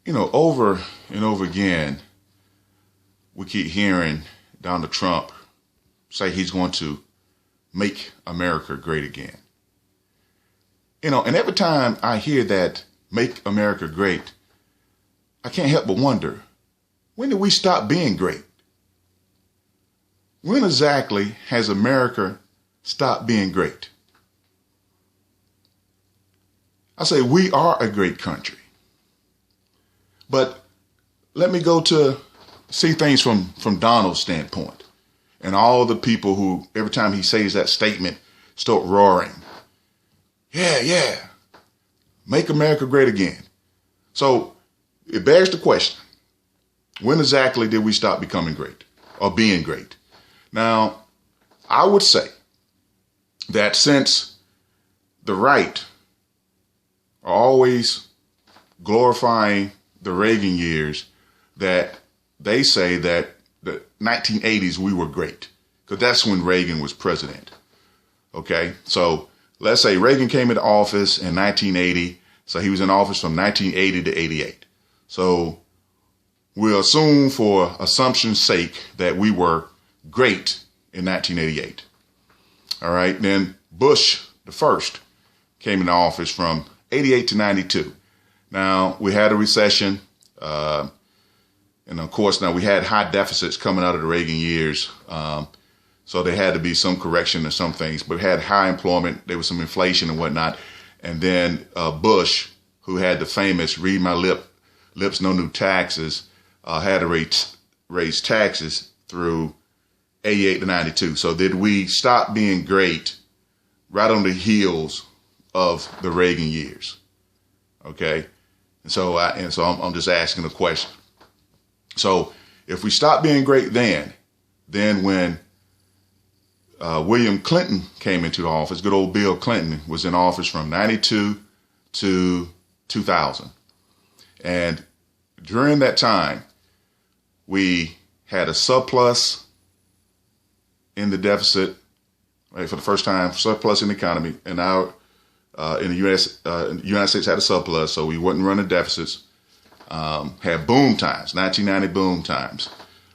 Over and over again, we keep hearing Donald Trump say he's going to make America great again. And every time I hear that, make America great, I can't help but wonder, when did we stop being great? When exactly has America stopped being great? I say we are a great country. But let me go to see things from Donald's standpoint, and all the people who, every time he says that statement, start roaring. Yeah, make America great again. So it bears the question, when exactly did we stop becoming great or being great? Now, I would say that since the right are always glorifying the Reagan years, that they say that the 1980s we were great, because that's when Reagan was president. Okay, so let's say Reagan came into office in 1980, so he was in office from 1980 to 88. So we'll assume, for assumption's sake, that we were great in 1988. All right, then Bush the first came into office from 88 to 92. Now, we had a recession, and of course, now we had high deficits coming out of the Reagan years, so there had to be some correction to some things, but we had high employment, there was some inflation and whatnot, and then Bush, who had the famous read my lips, no new taxes, had to raise taxes through 88 to 92. So did we stop being great right on the heels of the Reagan years? Okay. And so I'm just asking the question. So if we stopped being great then when William Clinton came into the office, good old Bill Clinton was in office from 92 to 2000. And during that time, we had a surplus in the deficit, right, for the first time, surplus in the economy, and now in the United States had a surplus, so we wasn't running deficits. Had boom times, 1990 boom times.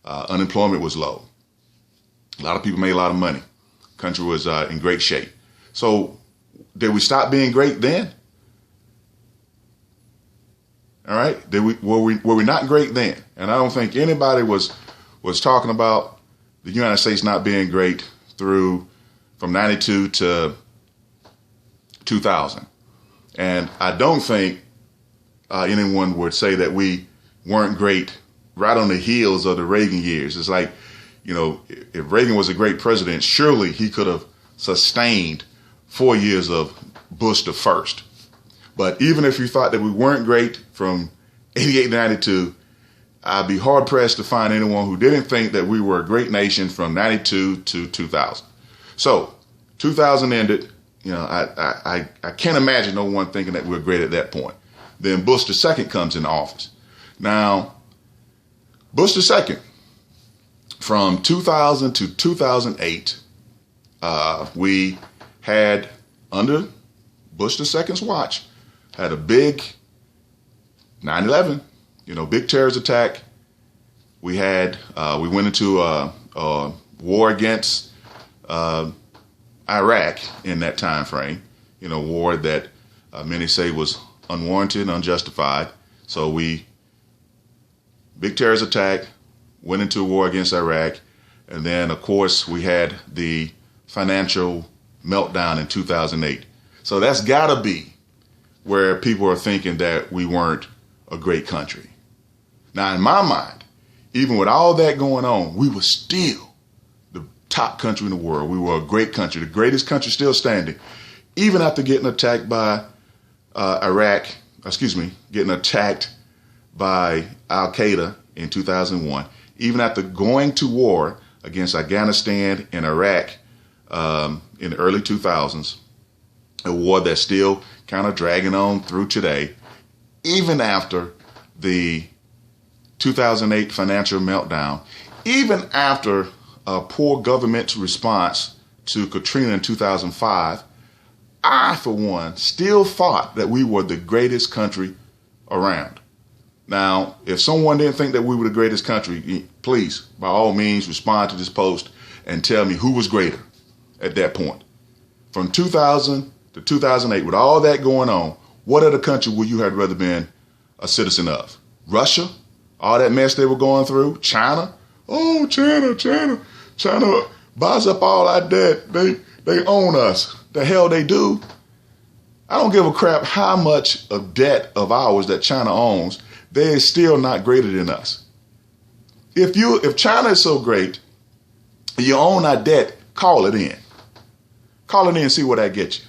Unemployment was low. A lot of people made a lot of money. Country was in great shape. So did we stop being great then? All right. Were we not great then? And I don't think anybody was talking about the United States not being great from 92 to 2000. And I don't think anyone would say that we weren't great right on the heels of the Reagan years. It's like, if Reagan was a great president, surely he could have sustained 4 years of Bush the first. But even if you thought that we weren't great from 88 to 92, I'd be hard pressed to find anyone who didn't think that we were a great nation from 92 to 2000. So 2000 ended. I can't imagine no one thinking that we're great at that point. Then Bush II comes into office. Now, Bush II, from 2000 to 2008, we had, under Bush II's watch, had a big 9/11, big terrorist attack. We went into a war against Iraq in that time frame, war that many say was unwarranted, unjustified. So big terrorist attack, went into a war against Iraq, and then of course we had the financial meltdown in 2008. So that's gotta be where people are thinking that we weren't a great country. Now, in my mind, even with all that going on, we were still the top country in the world. We were a great country, the greatest country still standing, even after getting attacked by getting attacked by Al-Qaeda in 2001, even after going to war against Afghanistan and Iraq in the early 2000s, a war that's still kind of dragging on through today, even after the 2008 financial meltdown, even after a poor government's response to Katrina in 2005, I, for one, still thought that we were the greatest country around. Now, if someone didn't think that we were the greatest country, please, by all means, respond to this post and tell me who was greater at that point. From 2000 to 2008, with all that going on, what other country would you have rather been a citizen of? Russia? All that mess they were going through? China? Oh, China buys up all our debt. They own us. The hell they do. I don't give a crap how much of debt of ours that China owns. They're still not greater than us. If China is so great, you own our debt, call it in. Call it in and see what that gets you.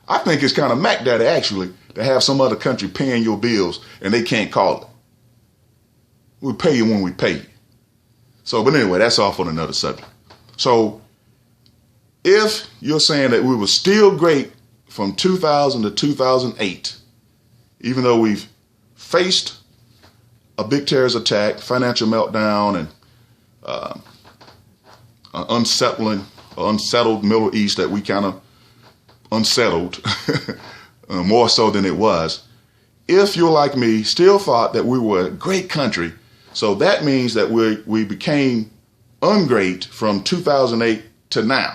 I think it's kind of Mac Daddy, actually, to have some other country paying your bills and they can't call it. We pay you when we pay you. So, but anyway, that's off on another subject. So, if you're saying that we were still great from 2000 to 2008, even though we've faced a big terrorist attack, financial meltdown, and unsettled Middle East that we kind of unsettled more so than it was. If you're like me, still thought that we were a great country, so that means that we became ungreat from 2008 to now.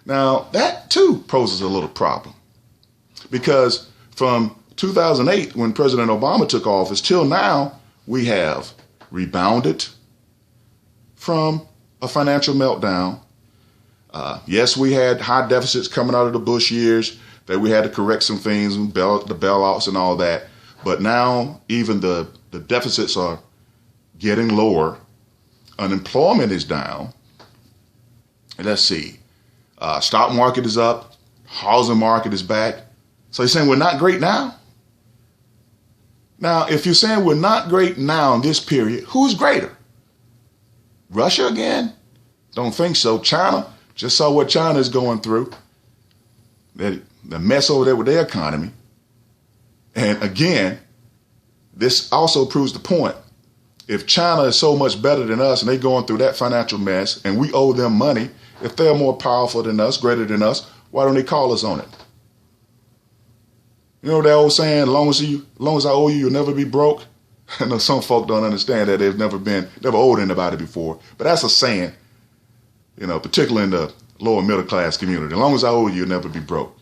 Now, that too poses a little problem, because from 2008, when President Obama took office, till now, we have rebounded from a financial meltdown. Yes, we had high deficits coming out of the Bush years that we had to correct some things, and the bailouts and all that. But now even the deficits are getting lower. Unemployment is down. And let's see. Stock market is up. Housing market is back. So you're saying we're not great now? Now, if you're saying we're not great now in this period, who's greater? Russia again? Don't think so. China? Just saw what China is going through. The mess over there with their economy. And again, this also proves the point. If China is so much better than us and they're going through that financial mess and we owe them money, if they're more powerful than us, greater than us, why don't they call us on it? You know that old saying, as long as I owe you, you'll never be broke? I know some folk don't understand that. They've never owed anybody before. But that's a saying, particularly in the lower middle class community. As long as I owe you, you'll never be broke.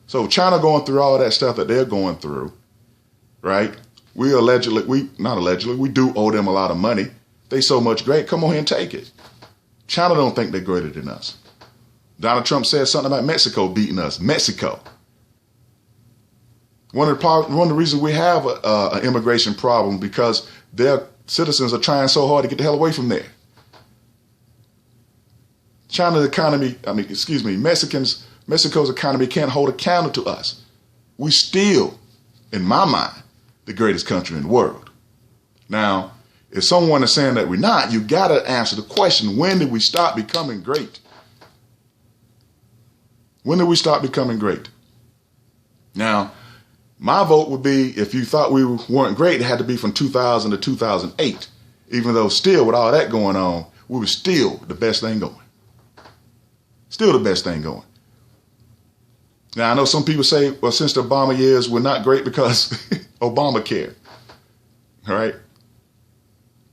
So China going through all that stuff that they're going through, right? We do owe them a lot of money. They so much great. Come on here and take it. China don't think they're greater than us. Donald Trump said something about Mexico beating us. Mexico. One of the reasons we have an immigration problem because their citizens are trying so hard to get the hell away from there. Mexico's economy can't hold a candle to us. We still, in my mind, the greatest country in the world. Now, if someone is saying that we're not, you got to answer the question, when did we stop becoming great? When did we stop becoming great? Now, my vote would be, if you thought we weren't great, it had to be from 2000 to 2008. Even though still, with all that going on, we were still the best thing going. Still the best thing going. Now, I know some people say, well, since the Obama years, we're not great because Obamacare, all right?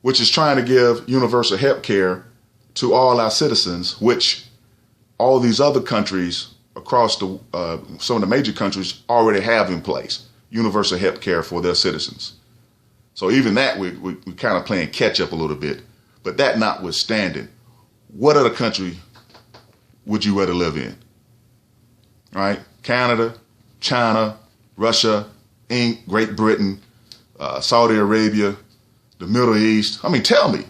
Which is trying to give universal health care to all our citizens, which all these other countries across some of the major countries already have in place, universal health care for their citizens. So even that, we're kind of playing catch up a little bit. But that notwithstanding, what other country would you rather live in? All right? Canada, China, Russia, Great Britain, Saudi Arabia, the Middle East. I mean, tell me,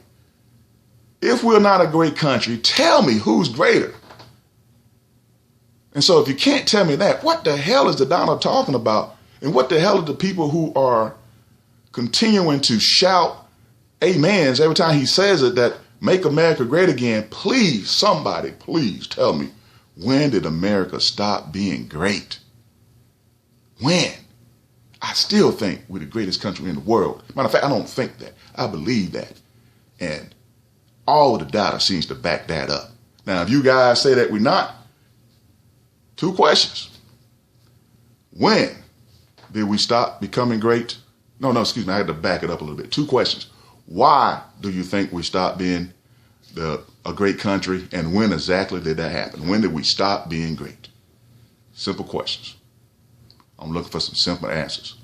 if we're not a great country, tell me who's greater. And so if you can't tell me that, what the hell is the Donald talking about? And what the hell are the people who are continuing to shout amens every time he says it, that make America great again? Please, somebody, please tell me, when did America stop being great? When? I still think we're the greatest country in the world. Matter of fact, I don't think that. I believe that. And all of the data seems to back that up. Now, if you guys say that we're not, two questions. When did we stop becoming great? No, excuse me. I had to back it up a little bit. Two questions. Why do you think we stopped being a great country, and when exactly did that happen? When did we stop being great? Simple questions. I'm looking for some simple answers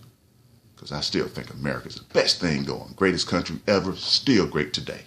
because I still think America's the best thing going. Greatest country ever, still great today.